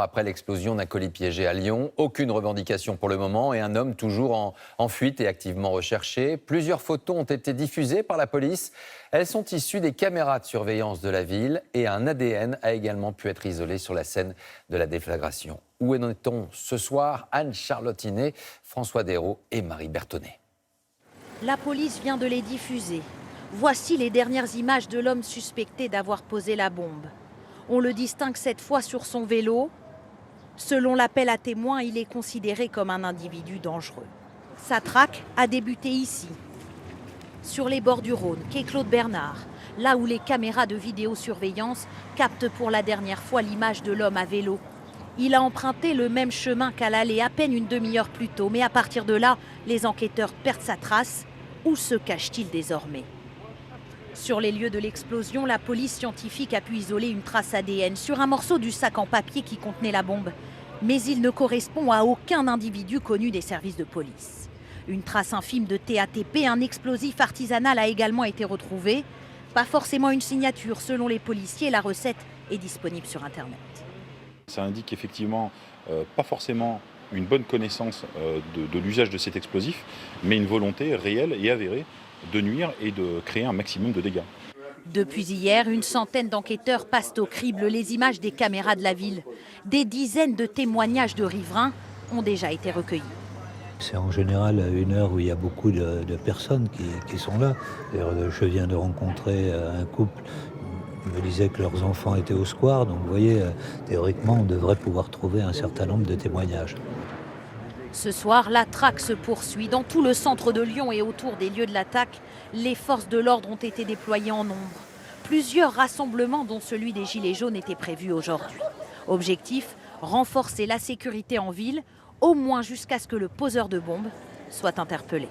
Après l'explosion d'un colis piégé à Lyon, aucune revendication pour le moment et un homme toujours en fuite et activement recherché. Plusieurs photos ont été diffusées par la police. Elles sont issues des caméras de surveillance de la ville et un ADN a également pu être isolé sur la scène de la déflagration. Où en est-on ce soir? Anne-Charlotte Inet, François Desraux et Marie Bertonnet. La police vient de les diffuser. Voici les dernières images de l'homme suspecté d'avoir posé la bombe. On le distingue cette fois sur son vélo. Selon l'appel à témoins, il est considéré comme un individu dangereux. Sa traque a débuté ici, sur les bords du Rhône, quai Claude Bernard, là où les caméras de vidéosurveillance captent pour la dernière fois l'image de l'homme à vélo. Il a emprunté le même chemin qu'à l'aller à peine une demi-heure plus tôt, mais à partir de là, les enquêteurs perdent sa trace. Où se cache-t-il désormais? Sur les lieux de l'explosion, la police scientifique a pu isoler une trace ADN sur un morceau du sac en papier qui contenait la bombe. Mais il ne correspond à aucun individu connu des services de police. Une trace infime de TATP, un explosif artisanal, a également été retrouvée. Pas forcément une signature, selon les policiers, la recette est disponible sur Internet. Ça indique effectivement pas forcément une bonne connaissance de l'usage de cet explosif, mais une volonté réelle et avérée de nuire et de créer un maximum de dégâts. Depuis hier, une centaine d'enquêteurs passent au crible les images des caméras de la ville. Des dizaines de témoignages de riverains ont déjà été recueillis. C'est en général une heure où il y a beaucoup de personnes qui sont là. Je viens de rencontrer un couple. Ils me disaient que leurs enfants étaient au square. Donc vous voyez, théoriquement, on devrait pouvoir trouver un certain nombre de témoignages. Ce soir, la traque se poursuit. Dans tout le centre de Lyon et autour des lieux de l'attaque, les forces de l'ordre ont été déployées en nombre. Plusieurs rassemblements, dont celui des Gilets jaunes, étaient prévus aujourd'hui. Objectif, renforcer la sécurité en ville, au moins jusqu'à ce que le poseur de bombes soit interpellé.